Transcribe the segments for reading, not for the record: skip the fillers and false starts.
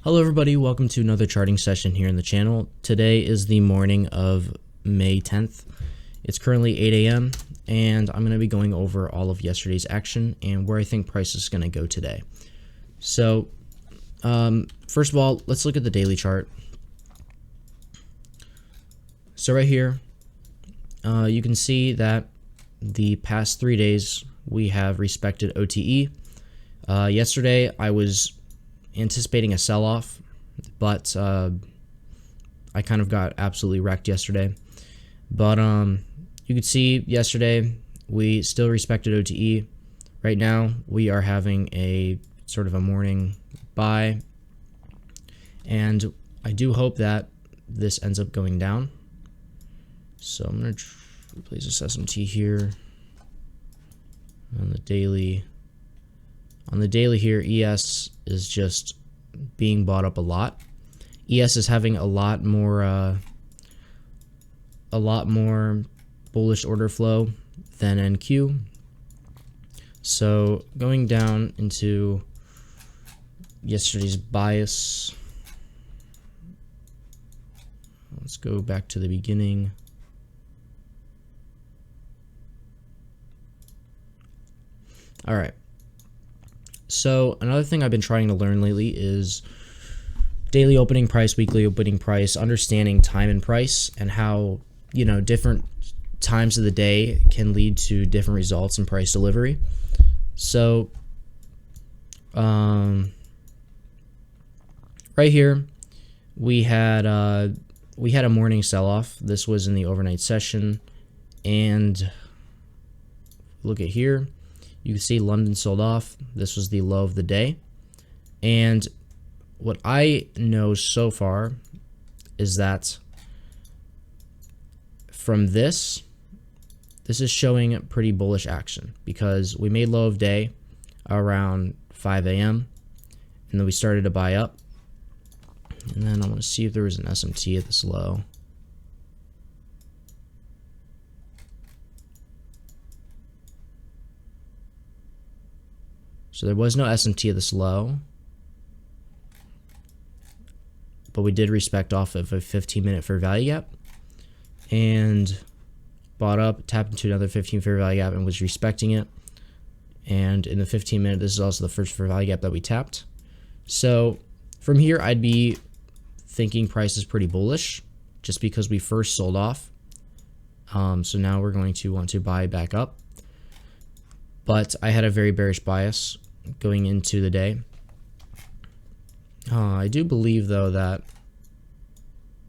Hello everybody, welcome to another charting session here in the channel. Today is the morning of May 10th. It's currently 8 a.m. and I'm going to be going over all of yesterday's action and where I think price is going to go today. So first of all, let's look at the daily chart. So right here, you can see that the past 3 days we have respected OTE. Yesterday I was anticipating a sell-off, but I kind of got absolutely wrecked yesterday. But you could see yesterday we still respected OTE. Right now we are having a sort of a morning buy, and I do hope that this ends up going down. So I'm going to replace this SMT here on the daily. On the daily here, ES is just being bought up a lot. ES is having a lot more bullish order flow than NQ. So going down into yesterday's bias, let's go back to the beginning. All right. So another thing I've been trying to learn lately is daily opening price, weekly opening price, understanding time and price, and how, you know, different times of the day can lead to different results in price delivery. So right here we had a morning sell-off. This was in the overnight session, and look at here. You can see London sold off. This was the low of the day. And what I know so far is that from this is showing pretty bullish action, because we made low of day around 5 a.m. and then we started to buy up. And then I want to see if there was an SMT at this low. So there was no SMT at this low, but we did respect off of a 15-minute fair value gap and bought up, tapped into another 15 fair value gap and was respecting it. And in the 15-minute, this is also the first fair value gap that we tapped. So from here, I'd be thinking price is pretty bullish just because we first sold off. So now we're going to want to buy back up. But I had a very bearish bias going into the day. I do believe, though, that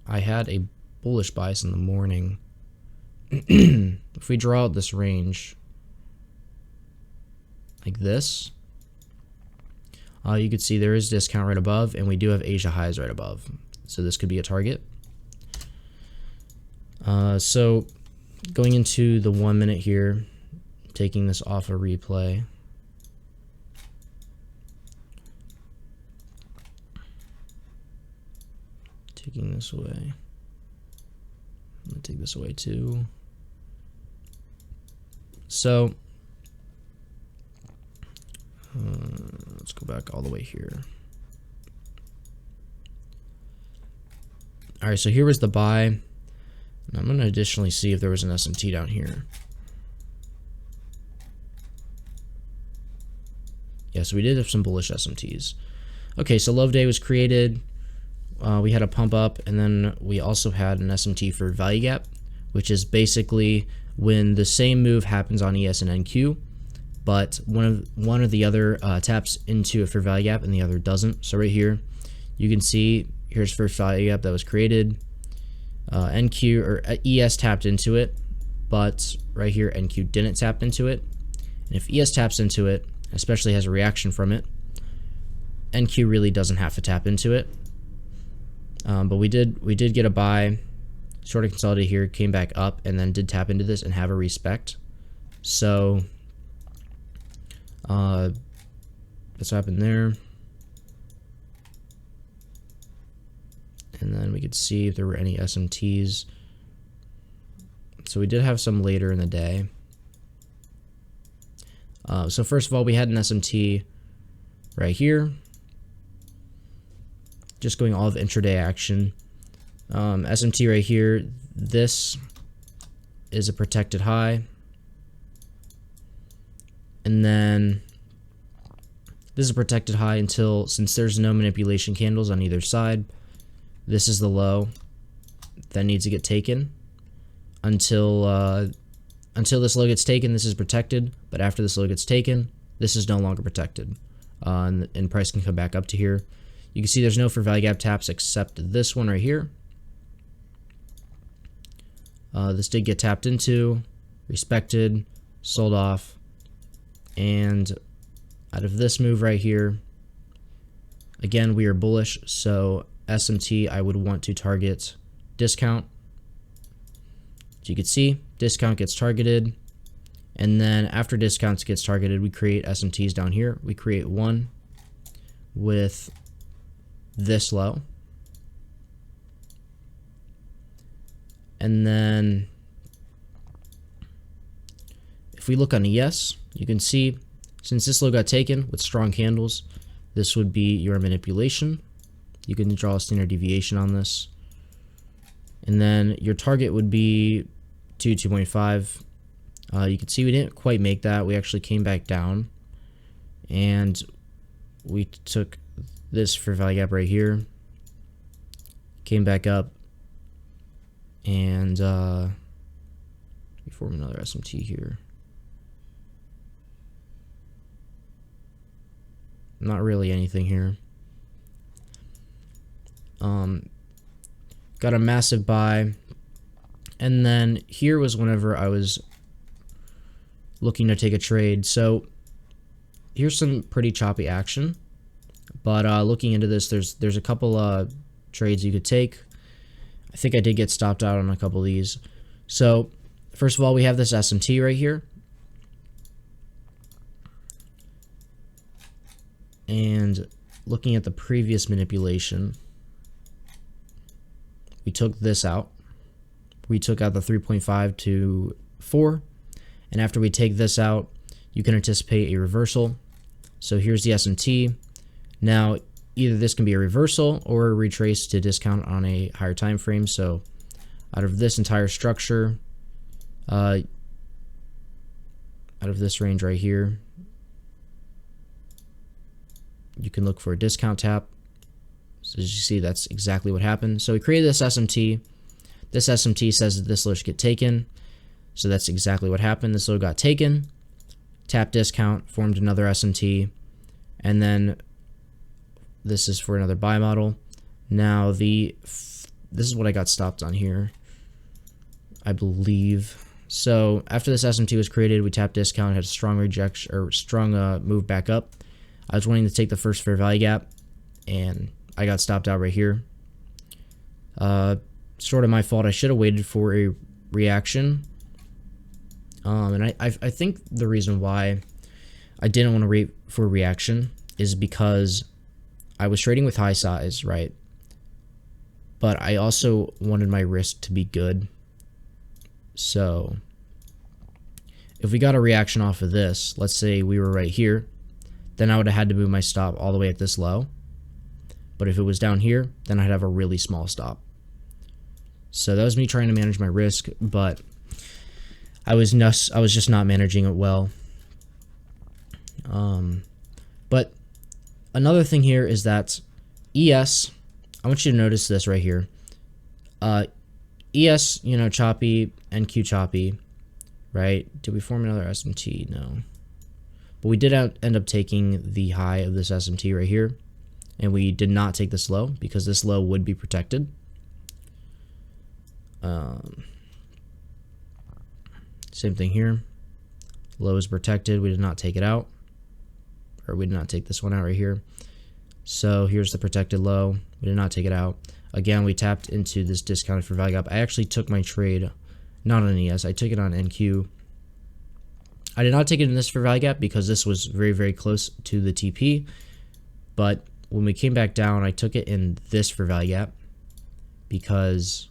I had a bullish bias in the morning. If we draw out this range like this, you could see there is discount right above, and we do have Asia highs right above. So this could be a target. So going into the 1 minute here, taking this off a replay. Taking this away. I'm going to take this away too. So let's go back all the way here. All right, so here was the buy. And I'm going to additionally see if there was an SMT down here. Yeah, so we did have some bullish SMTs. Okay, so low of day was created. We had a pump up, and then we also had an SMT for value gap, which is basically when the same move happens on ES and NQ, but one or the other taps into a fair value gap and the other doesn't. So right here, you can see here's first value gap that was created. NQ or ES tapped into it, but right here NQ didn't tap into it. And if ES taps into it, especially has a reaction from it, NQ really doesn't have to tap into it. But we did get a buy, sort of consolidated here, came back up, and then did tap into this and have a respect. So that's what happened there. And then we could see if there were any SMTs. So we did have some later in the day. So first of all, we had an SMT right here. just going all of intraday action. SMT right here, this is a protected high. And then this is a protected high until, since there's no manipulation candles on either side, this is the low that needs to get taken. Until this low gets taken, this is protected, but after this low gets taken, this is no longer protected. And price can come back up to here. You can see there's no fair value gap taps except this one right here. This did get tapped into, respected, sold off, and out of this move right here, again, we are bullish, so SMT, I would want to target discount. As you can see, discount gets targeted, and then after discounts gets targeted, we create SMTs down here. We create one with this low, and then if we look on ES, you can see since this low got taken with strong candles, this would be your manipulation. You can draw a standard deviation on this, and then your target would be 2.5. You can see we didn't quite make that. We actually came back down, and we took this fair value gap right here, came back up, and we form another SMT here. Not really anything here. Got a massive buy, and then here was whenever I was looking to take a trade. So here's some pretty choppy action, but looking into this, there's a couple trades you could take. I think I did get stopped out on a couple of these. So first of all, we have this SMT right here, and looking at the previous manipulation, we took this out. We took out the 3.5 to 4, and after we take this out, you can anticipate a reversal. So here's the SMT. Now either this can be a reversal or a retrace to discount on a higher time frame. So out of this entire structure, out of this range right here, you can look for a discount tap. So as you see, that's exactly what happened. So we created this SMT. This SMT says that this low should get taken. So that's exactly what happened. This low got taken, tap discount, formed another SMT, and then this is for another buy model. Now this is what I got stopped on here, I believe. So after this SMT was created, we tapped discount, had a strong rejection or strong move back up. I was wanting to take the first fair value gap, and I got stopped out right here. Sort of my fault. I should have waited for a reaction. And I think the reason why I didn't want to wait for a reaction is because I was trading with high size, right? But I also wanted my risk to be good. So if we got a reaction off of this, let's say we were right here, then I would have had to move my stop all the way at this low. But if it was down here, then I'd have a really small stop. So that was me trying to manage my risk, but I was just not managing it well. But another thing here is that ES, I want you to notice this right here. ES, you know, choppy, NQ choppy, right? Did we form another SMT? No. But we did end up taking the high of this SMT right here, and we did not take this low because this low would be protected. Same thing here. Low is protected. We did not take it out, or we did not take this one out right here. So here's the protected low. We did not take it out. Again, we tapped into this discounted for value gap. I actually took my trade not on ES. I took it on NQ. I did not take it in this for value gap because this was very, very close to the TP. But when we came back down, I took it in this for value gap because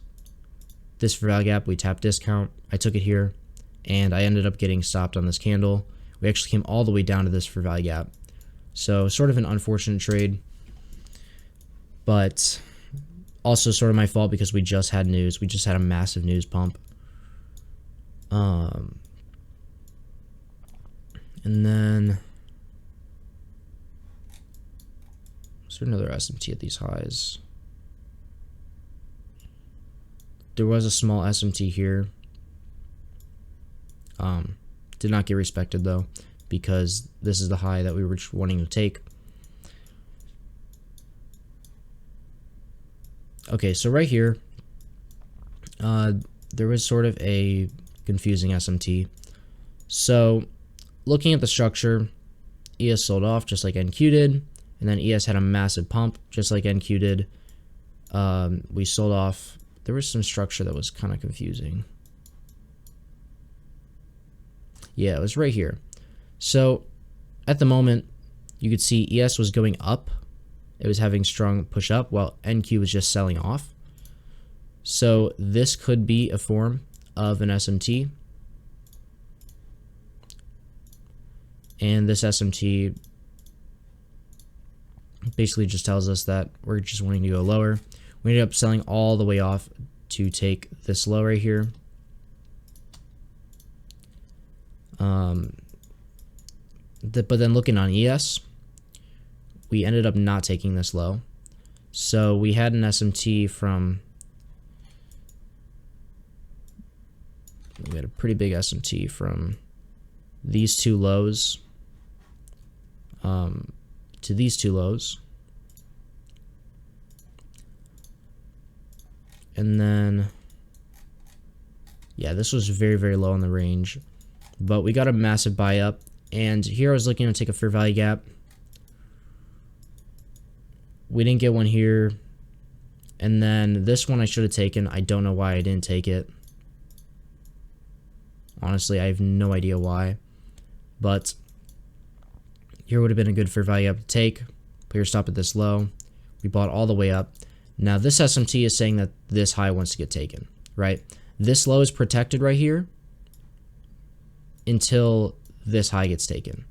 this for value gap, we tapped discount. I took it here, and I ended up getting stopped on this candle. We actually came all the way down to this for value gap. So sort of an unfortunate trade. but also sort of my fault because we just had news. We just had a massive news pump. And then is there another SMT at these highs? There was a small SMT here. Did not get respected though, because this is the high that we were wanting to take. Okay, so right here, there was sort of a confusing SMT. So looking at the structure, ES sold off just like NQ did, and then ES had a massive pump just like NQ did. We sold off. There was some structure that was kind of confusing. Yeah, it was right here. So at the moment, you could see ES was going up. It was having strong push up while NQ was just selling off. So this could be a form of an SMT. And this SMT basically just tells us that we're just wanting to go lower. We ended up selling all the way off to take this low right here. But then looking on ES, we ended up not taking this low. So we had an SMT from, we had a pretty big SMT from these two lows to these two lows. And then, yeah, this was very, very low on the range. But we got a massive buy up. And here I was looking to take a fair value gap. We didn't get one here. And then this one I should have taken. I don't know why I didn't take it. Honestly, I have no idea why. But here would have been a good fair value up to take. Put your stop at this low. We bought all the way up. Now this SMT is saying that this high wants to get taken, right? This low is protected right here until this high gets taken.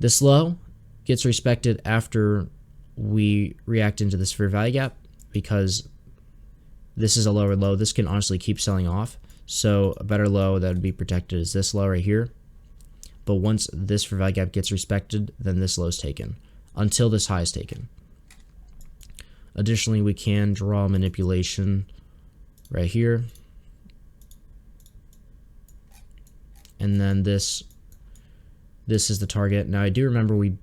This low gets respected after we react into this fair value gap, because this is a lower low. This can honestly keep selling off. So a better low that would be protected is this low right here. But once this fair value gap gets respected, then this low is taken until this high is taken. Additionally, we can draw manipulation right here. And then this is the target. Now I do remember we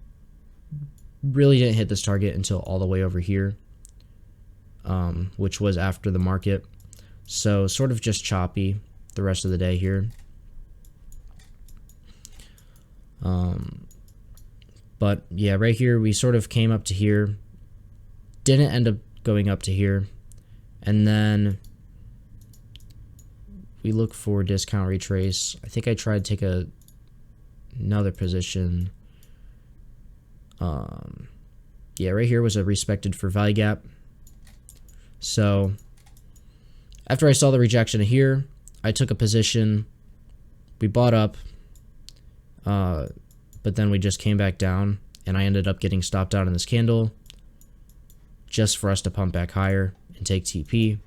really didn't hit this target until all the way over here, which was after the market. So sort of just choppy the rest of the day here. But yeah, right here we sort of came up to here, didn't end up going up to here, and then we look for discount retrace. I think I tried to take another position. Yeah, right here was a respected for value gap. So after I saw the rejection here, I took a position. We bought up, but then we just came back down, and I ended up getting stopped out in this candle just for us to pump back higher and take TP.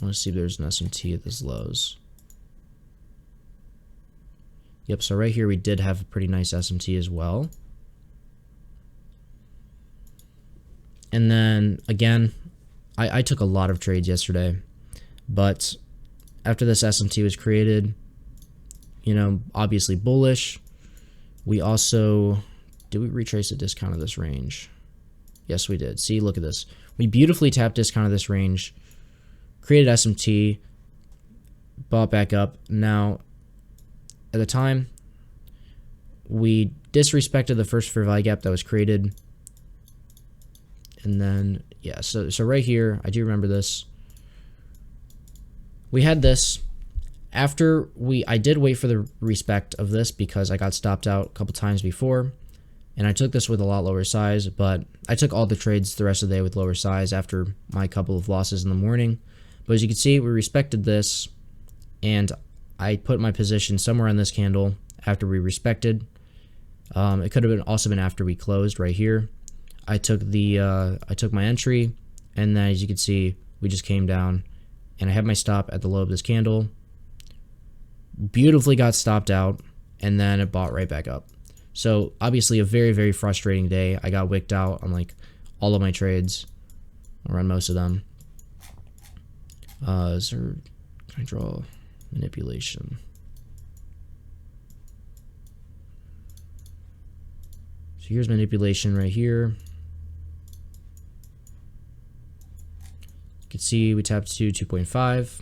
Let's see if there's an SMT at this lows. Yep, so right here we did have a pretty nice SMT as well. And then again, I took a lot of trades yesterday, but after this SMT was created, you know, obviously bullish. We also, did we retrace the discount of this range? Yes, we did. See, look at this. We beautifully tapped discount of this range, created SMT, bought back up. Now, at the time, we disrespected the first fair value gap that was created. And then, yeah, so right here, I do remember this. We had this. After I did wait for the respect of this because I got stopped out a couple times before. And I took this with a lot lower size, but I took all the trades the rest of the day with lower size after my couple of losses in the morning. But as you can see, we respected this, and I put my position somewhere on this candle after we respected. It could have been also been after we closed right here. I took my entry, and then as you can see, we just came down, and I had my stop at the low of this candle. Beautifully got stopped out, and then it bought right back up. So obviously a very, very frustrating day. I got wicked out on like all of my trades, or on most of them. Can I draw manipulation? So here's manipulation right here. You can see we tapped to 2.5,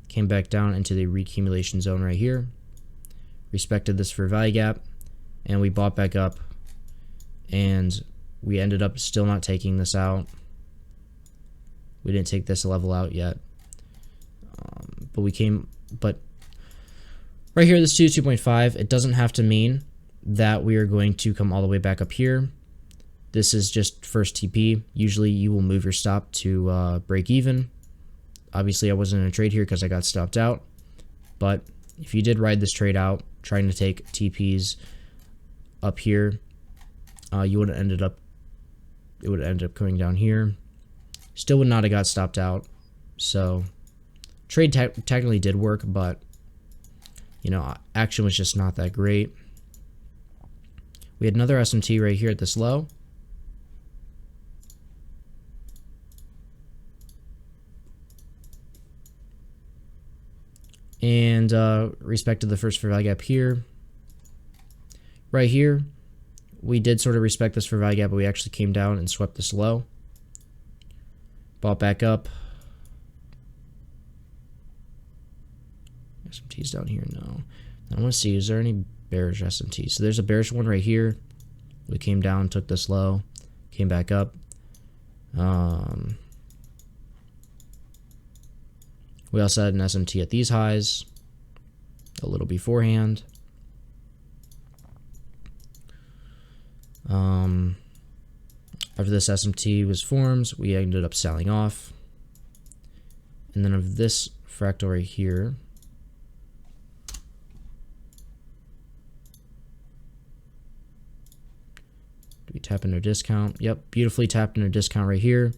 came back down into the reaccumulation zone right here, respected this for value gap, and we bought back up, and we ended up still not taking this out. We didn't take this level out yet, but right here, this 2.5, it doesn't have to mean that we are going to come all the way back up here. This is just first TP. Usually you will move your stop to break even. Obviously I wasn't in a trade here because I got stopped out, but if you did ride this trade out trying to take TPs up here, you would have ended up, it would have ended up coming down here. Still would not have got stopped out. So trade technically did work, but you know, action was just not that great. We had another SMT right here at this low. And respected the first fair value gap here. Right here, we did sort of respect this fair value gap, but we actually came down and swept this low. Bought back up. SMTs down here, no. I want to see, is there any bearish SMTs? So there's a bearish one right here. We came down, took this low, came back up. We also had an SMT at these highs a little beforehand. After this SMT was formed, we ended up selling off. And then of this fractal right here, do we tap into a discount? Yep, beautifully tapped into a discount right here.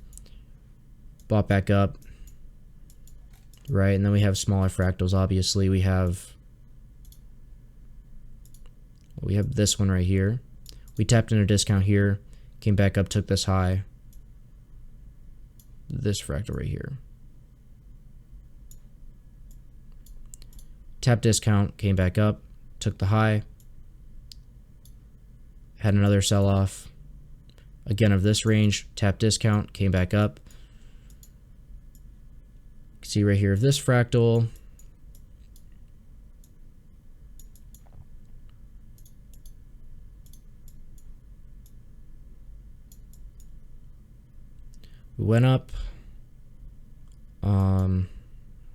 Bought back up. Right, and then we have smaller fractals. Obviously, we have this one right here. We tapped in a discount here, came back up, took this high. This fractal right here. Tap discount, came back up, took the high. Had another sell-off. Again of this range, tap discount, came back up. See right here of this fractal. We went up. I'm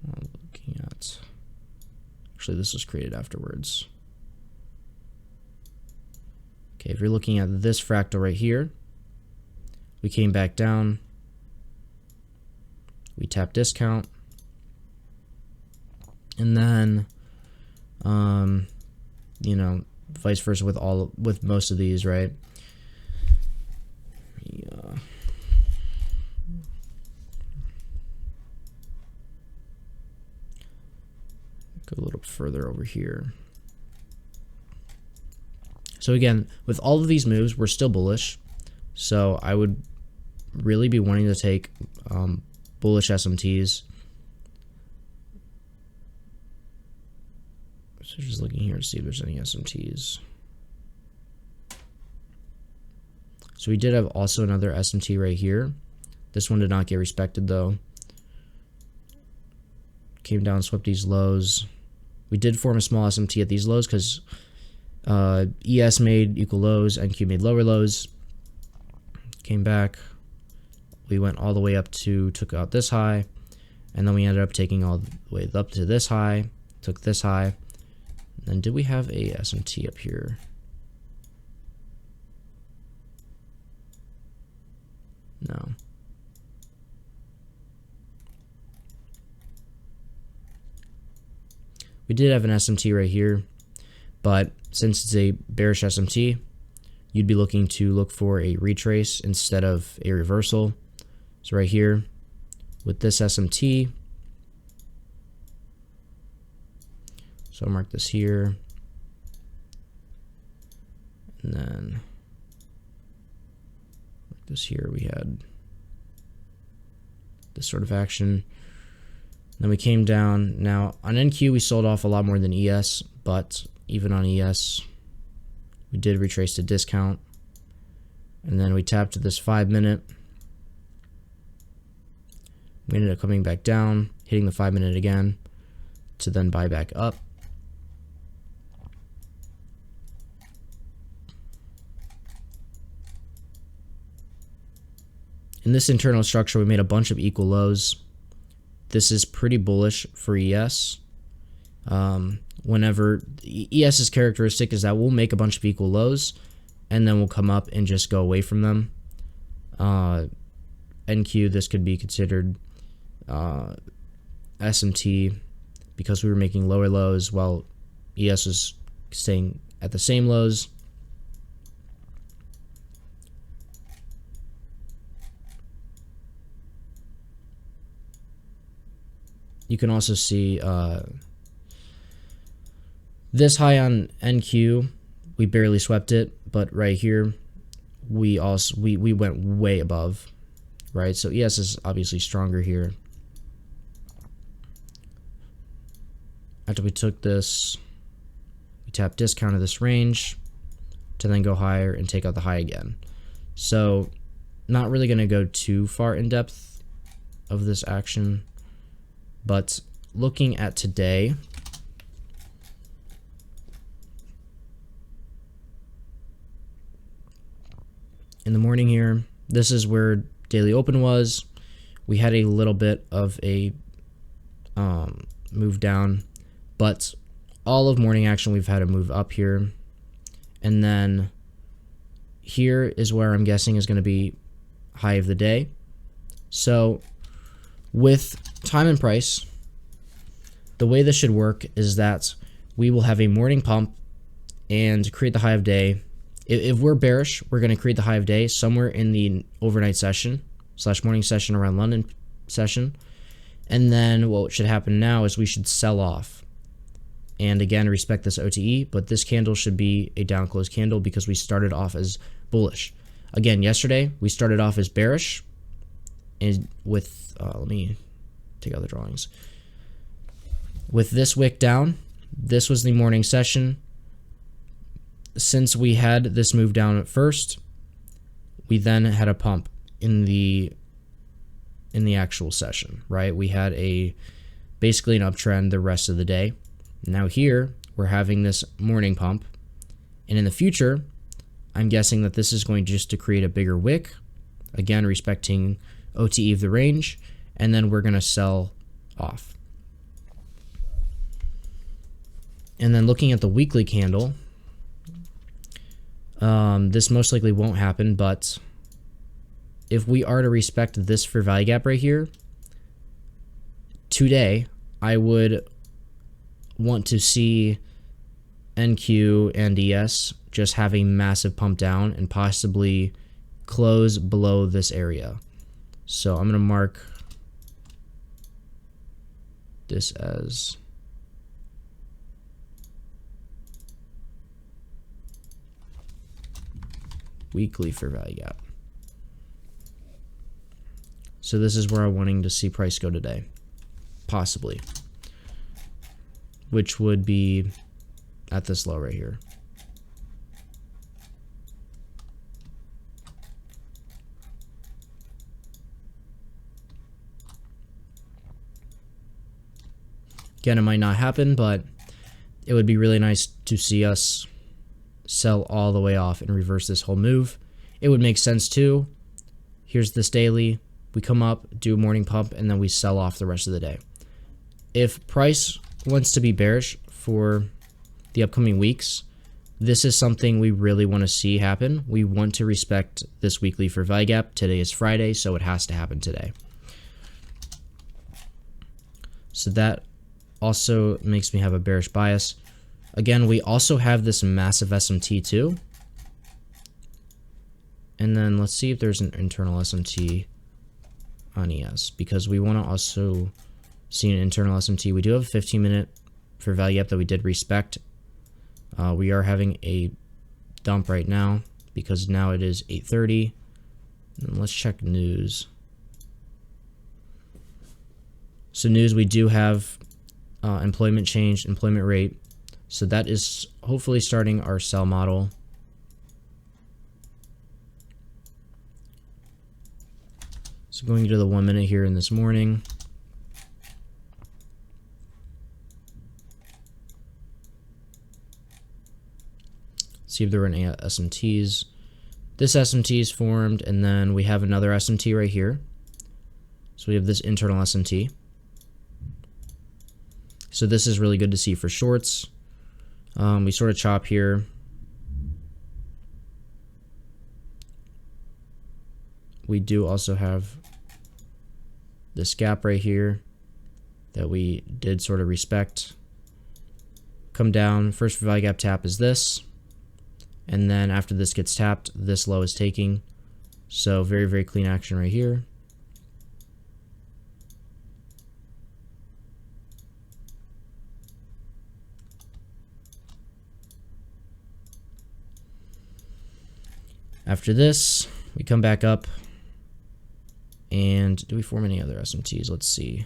looking at. Actually, this was created afterwards. Okay, if you're looking at this fractal right here, we came back down. We tap discount. And then, you know, vice versa with most of these, right? Yeah. Go a little further over here. So again, with all of these moves, we're still bullish. So I would really be wanting to take bullish SMTs. So just looking here to see if there's any SMTs. So we did have also another SMT right here. This one did not get respected though. Came down, swept these lows. We did form a small SMT at these lows because ES made equal lows, NQ made lower lows. Came back. We went all the way up to, took out this high, and then we ended up taking all the way up to this high, took this high. Then did we have a SMT up here? No. We did have an SMT right here, but since it's a bearish SMT, you'd be looking to look for a retrace instead of a reversal. So right here with this SMT, so I'll mark this here, and then mark this here. We had this sort of action. Then we came down. Now on NQ we sold off a lot more than ES, but even on ES we did retrace to discount, and then we tapped to this 5-minute. We ended up coming back down, hitting the 5-minute again to then buy back up. In this internal structure, we made a bunch of equal lows. This is pretty bullish for ES. Whenever ES's characteristic is that we'll make a bunch of equal lows and then we'll come up and just go away from them. NQ, this could be considered SMT because we were making lower lows while ES was staying at the same lows. You can also see this high on NQ, we barely swept it, but right here we went way above, right? So ES is obviously stronger here. After we took this, we tapped discount of this range to then go higher and take out the high again. So not really going to go too far in depth of this action, but looking at today, in the morning here, this is where daily open was. We had a little bit of a move down, but all of morning action we've had a move up here, and then here is where I'm guessing is going to be high of the day. So with time and price, the way this should work is that we will have a morning pump and create the high of day. If we're bearish, we're going to create the high of day somewhere in the overnight session / morning session around London session. And then what should happen now is we should sell off. And again, respect this OTE, but this candle should be a down close candle because we started off as bullish. Again, yesterday we started off as bearish, and with let me take out the drawings. With this wick down, this was the morning session. Since we had this move down at first, we then had a pump in the actual session, right? We had basically an uptrend the rest of the day. Now here, we're having this morning pump, and in the future, I'm guessing that this is going just to create a bigger wick, again, respecting OTE of the range, and then we're going to sell off. And then looking at the weekly candle, this most likely won't happen, but if we are to respect this for value gap right here, today, I would want to see NQ and ES just have a massive pump down and possibly close below this area. So I'm going to mark this as weekly for value gap. So this is where I'm wanting to see price go today, possibly, which would be at this low right here. Again, it might not happen, but it would be really nice to see us sell all the way off and reverse this whole move. It would make sense too. Here's this daily. We come up, do a morning pump, and then we sell off the rest of the day. If price wants to be bearish for the upcoming weeks, this is something we really want to see happen. We want to respect this weekly for value gap. Today is Friday, so it has to happen today. So that also makes me have a bearish bias. Again, we also have this massive SMT too. And then let's see if there's an internal SMT on ES, because we want to also see an internal SMT. We do have a 15-minute for value gap that we did respect. We are having a dump right now because now it is 8:30. And let's check news. So news, we do have employment change, employment rate. So that is hopefully starting our sell model. So going to the 1 minute here in this morning. See if there were any SMTs. This SMT is formed, and then we have another SMT right here. So we have this internal SMT. So this is really good to see for shorts. We sort of chop here. We do also have this gap right here that we did sort of respect. Come down, first value gap tap is this. And then after this gets tapped, this low is taking. So very, very clean action right here. After this, we come back up. And do we form any other SMTs? Let's see.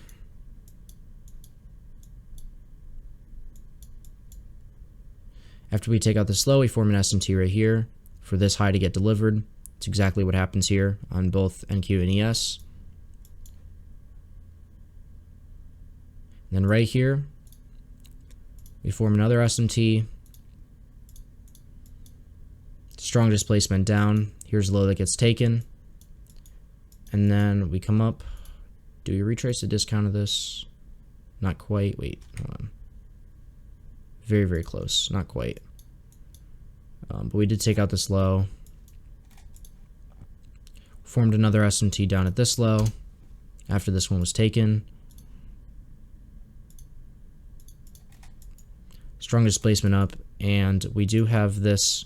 After we take out this low, we form an SMT right here for this high to get delivered. It's exactly what happens here on both NQ and ES. And then right here, we form another SMT. Strong displacement down. Here's the low that gets taken. And then we come up. Do we retrace the discount of this? Not quite. Wait, hold on. Very, very close. Not quite. But we did take out this low. Formed another SMT down at this low after this one was taken. Strong displacement up. And we do have this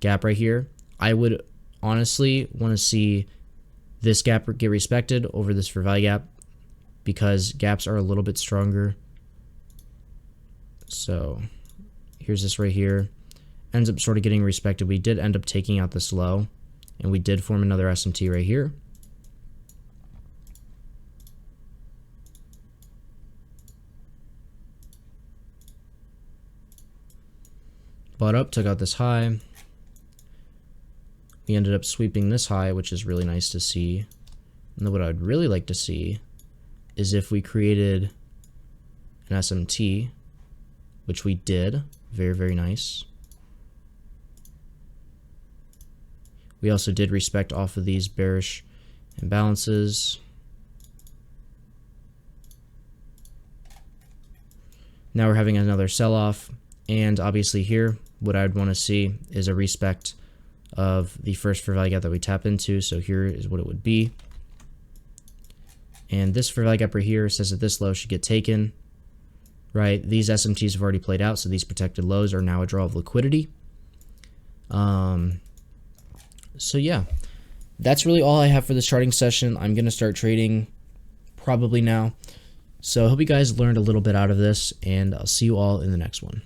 gap right here. I would honestly want to see this gap get respected over this for value gap because gaps are a little bit stronger. So here's this right here. Ends up sort of getting respected. We did end up taking out this low, and we did form another SMT right here. Bought up, took out this high. We ended up sweeping this high, which is really nice to see. And then what I'd really like to see is if we created an SMT, which we did. Very, very nice. We also did respect off of these bearish imbalances. Now we're having another sell-off, and obviously here, what I'd want to see is a respect of the first fair value gap that we tap into. So here is what it would be. And this fair value gap right here says that this low should get taken, right? These SMTs have already played out, so these protected lows are now a draw of liquidity. So yeah, that's really all I have for this charting session. I'm going to start trading probably now. So I hope you guys learned a little bit out of this, and I'll see you all in the next one.